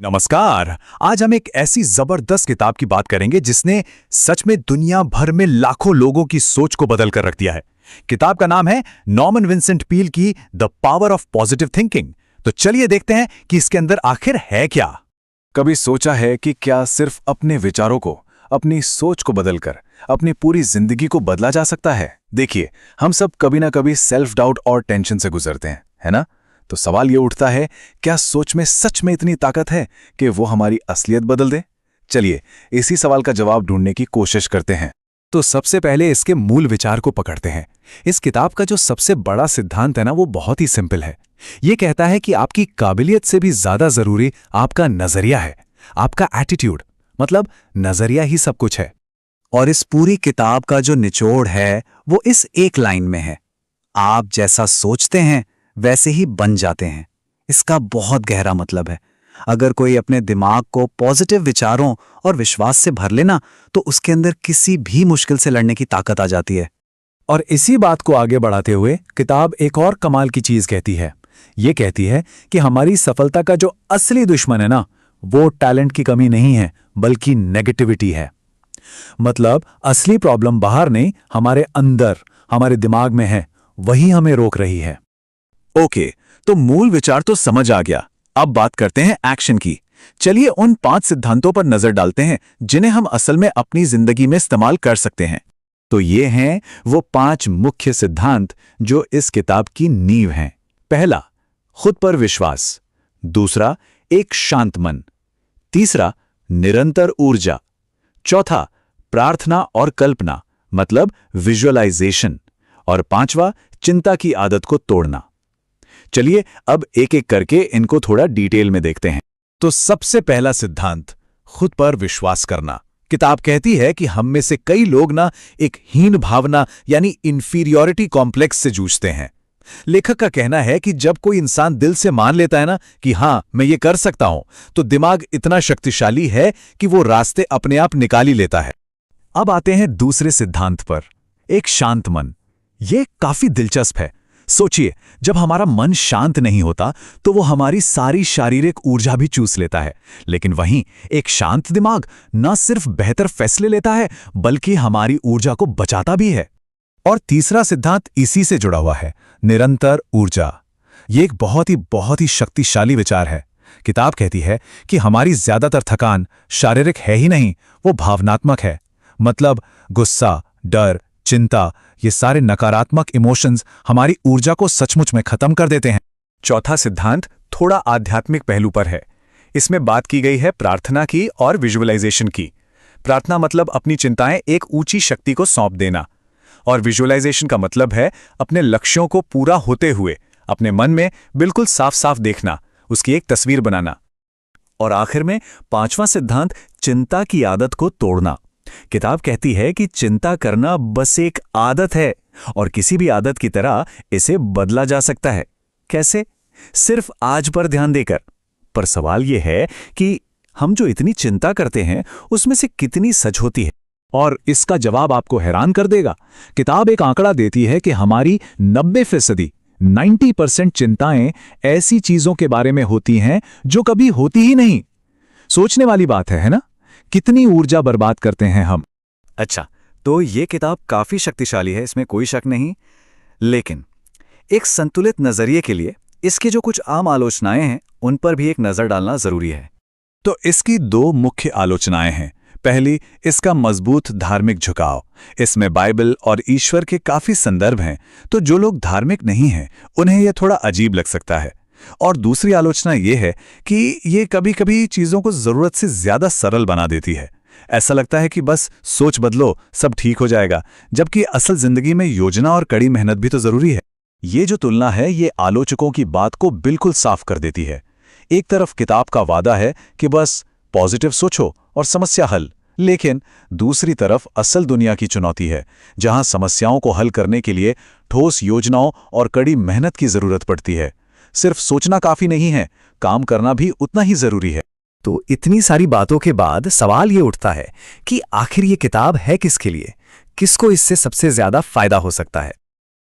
नमस्कार। आज हम एक ऐसी जबरदस्त किताब की बात करेंगे जिसने सच में दुनिया भर में लाखों लोगों की सोच को बदल कर रख दिया है। किताब का नाम है नॉर्मन विंसेंट पील की the power of positive thinking. तो चलिए देखते हैं कि इसके अंदर आखिर है क्या। कभी सोचा है कि क्या सिर्फ अपने विचारों को, अपनी सोच को बदलकर अपनी पूरी जिंदगी को बदला जा सकता है? देखिए, हम सब कभी ना कभी सेल्फ डाउट और टेंशन से गुजरते हैं, है ना? तो सवाल ये उठता है, क्या सोच में सच में इतनी ताकत है कि वो हमारी असलियत बदल दे? चलिए, इसी सवाल का जवाब ढूंढने की कोशिश करते हैं। तो सबसे पहले इसके मूल विचार को पकड़ते हैं। इस किताब का जो सबसे बड़ा सिद्धांत है ना, वो बहुत ही सिंपल है। ये कहता है कि आपकी काबिलियत से भी ज्यादा जरूरी आपका नजरिया है, आपका एटीट्यूड। मतलब नजरिया ही सब कुछ है। और इस पूरी किताब का जो निचोड़ है वो इस एक लाइन में है, आप जैसा सोचते हैं वैसे ही बन जाते हैं। इसका बहुत गहरा मतलब है। अगर कोई अपने दिमाग को पॉजिटिव विचारों और विश्वास से भर लेना तो उसके अंदर किसी भी मुश्किल से लड़ने की ताकत आ जाती है। और इसी बात को आगे बढ़ाते हुए किताब एक और कमाल की चीज कहती है। ये कहती है कि हमारी सफलता का जो असली दुश्मन है ना, वो टैलेंट की कमी नहीं है बल्कि नेगेटिविटी है। मतलब असली प्रॉब्लम बाहर नहीं, हमारे अंदर, हमारे दिमाग में है, वही हमें रोक रही है। ओके, तो मूल विचार तो समझ आ गया। अब बात करते हैं एक्शन की। चलिए उन 5 सिद्धांतों पर नजर डालते हैं जिन्हें हम असल में अपनी जिंदगी में इस्तेमाल कर सकते हैं। तो ये हैं वो 5 मुख्य सिद्धांत जो इस किताब की नींव हैं। पहला, खुद पर विश्वास। दूसरा, एक शांत मन। तीसरा, निरंतर ऊर्जा। चौथा, प्रार्थना और कल्पना, मतलब विजुअलाइजेशन। और 5वां, चिंता की आदत को तोड़ना। चलिए अब एक एक करके इनको थोड़ा डिटेल में देखते हैं। तो सबसे पहला सिद्धांत, खुद पर विश्वास करना। किताब कहती है कि हम में से कई लोग ना एक हीन भावना यानी इंफीरियॉरिटी कॉम्प्लेक्स से जूझते हैं। लेखक का कहना है कि जब कोई इंसान दिल से मान लेता है ना कि हां मैं ये कर सकता हूं, तो दिमाग इतना शक्तिशाली है कि वो रास्ते अपने आप निकाल ही लेता है। अब आते हैं दूसरे सिद्धांत पर, एक शांत मन। ये काफी दिलचस्प है। सोचिए, जब हमारा मन शांत नहीं होता तो वो हमारी सारी शारीरिक ऊर्जा भी चूस लेता है। लेकिन वहीं एक शांत दिमाग न सिर्फ बेहतर फैसले लेता है बल्कि हमारी ऊर्जा को बचाता भी है। और तीसरा सिद्धांत इसी से जुड़ा हुआ है, निरंतर ऊर्जा। ये एक बहुत ही शक्तिशाली विचार है। किताब कहती है कि हमारी ज्यादातर थकान शारीरिक है ही नहीं, वो भावनात्मक है। मतलब गुस्सा, डर, चिंता, ये सारे नकारात्मक इमोशंस हमारी ऊर्जा को सचमुच में खत्म कर देते हैं। चौथा सिद्धांत थोड़ा आध्यात्मिक पहलू पर है। इसमें बात की गई है प्रार्थना की और विजुअलाइजेशन की। प्रार्थना मतलब अपनी चिंताएं एक ऊंची शक्ति को सौंप देना, और विजुअलाइजेशन का मतलब है अपने लक्ष्यों को पूरा होते हुए अपने मन में बिल्कुल साफ साफ देखना, उसकी एक तस्वीर बनाना। और आखिर में 5वां सिद्धांत, चिंता की आदत को तोड़ना। किताब कहती है कि चिंता करना बस एक आदत है और किसी भी आदत की तरह इसे बदला जा सकता है। कैसे? सिर्फ आज पर ध्यान देकर। पर सवाल यह है कि हम जो इतनी चिंता करते हैं उसमें से कितनी सच होती है? और इसका जवाब आपको हैरान कर देगा। किताब एक आंकड़ा देती है कि हमारी 90% चिंताएं ऐसी चीजों के बारे में होती हैं जो कभी होती ही नहीं। सोचने वाली बात है ना? कितनी ऊर्जा बर्बाद करते हैं हम। अच्छा, तो ये किताब काफी शक्तिशाली है, इसमें कोई शक नहीं। लेकिन एक संतुलित नजरिए के लिए इसके जो कुछ आम आलोचनाएं हैं उन पर भी एक नजर डालना जरूरी है। तो इसकी 2 मुख्य आलोचनाएं हैं। पहली, इसका मजबूत धार्मिक झुकाव। इसमें बाइबल और ईश्वर के काफी संदर्भ हैं, तो जो लोग धार्मिक नहीं हैं उन्हें यह थोड़ा अजीब लग सकता है। और दूसरी आलोचना यह है कि ये कभी-कभी चीजों को जरूरत से ज्यादा सरल बना देती है। ऐसा लगता है कि बस सोच बदलो सब ठीक हो जाएगा, जबकि असल जिंदगी में योजना और कड़ी मेहनत भी तो जरूरी है। ये जो तुलना है ये आलोचकों की बात को बिल्कुल साफ कर देती है। एक तरफ किताब का वादा है कि बस पॉजिटिव सोचो और समस्या हल, लेकिन दूसरी तरफ असल दुनिया की चुनौती है, जहां समस्याओं को हल करने के लिए ठोस योजनाओं और कड़ी मेहनत की जरूरत पड़ती है। सिर्फ सोचना काफी नहीं है, काम करना भी उतना ही जरूरी है। तो इतनी सारी बातों के बाद सवाल ये उठता है कि आखिर ये किताब है किसके लिए? किसको इससे सबसे ज्यादा फायदा हो सकता है?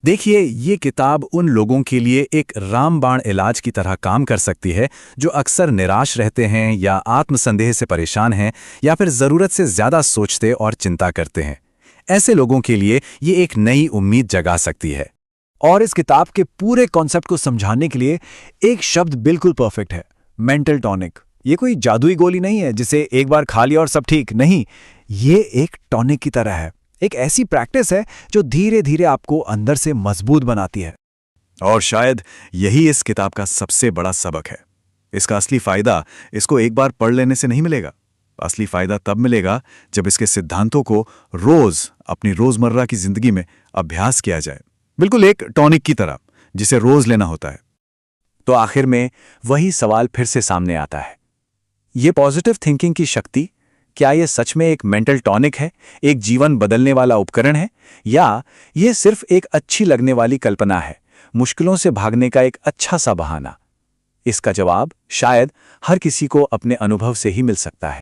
देखिए, ये किताब उन लोगों के लिए एक रामबाण इलाज की तरह काम कर सकती है जो अक्सर निराश रहते हैं या आत्मसंदेह से परेशान हैं या फिर ज़रूरत से ज़्यादा सोचते और चिंता करते हैं। ऐसे लोगों के लिए ये एक नई उम्मीद जगा सकती है। और इस किताब के पूरे कॉन्सेप्ट को समझाने के लिए एक शब्द बिल्कुल परफेक्ट है, मेंटल टॉनिक। ये कोई जादुई गोली नहीं है जिसे एक बार खा लिया और सब ठीक, नहीं। ये एक टॉनिक की तरह है, एक ऐसी प्रैक्टिस है जो धीरे धीरे आपको अंदर से मजबूत बनाती है। और शायद यही इस किताब का सबसे बड़ा सबक है। इसका असली फायदा इसको एक बार पढ़ लेने से नहीं मिलेगा। असली फायदा तब मिलेगा जब इसके सिद्धांतों को रोज अपनी रोजमर्रा की जिंदगी में अभ्यास किया जाए, बिल्कुल एक टॉनिक की तरह जिसे रोज लेना होता है। तो आखिर में वही सवाल फिर से सामने आता है, ये पॉजिटिव थिंकिंग की शक्ति, क्या ये सच में एक मेंटल टॉनिक है, एक जीवन बदलने वाला उपकरण है, या ये सिर्फ एक अच्छी लगने वाली कल्पना है, मुश्किलों से भागने का एक अच्छा सा बहाना? इसका जवाब शायद हर किसी को अपने अनुभव से ही मिल सकता है।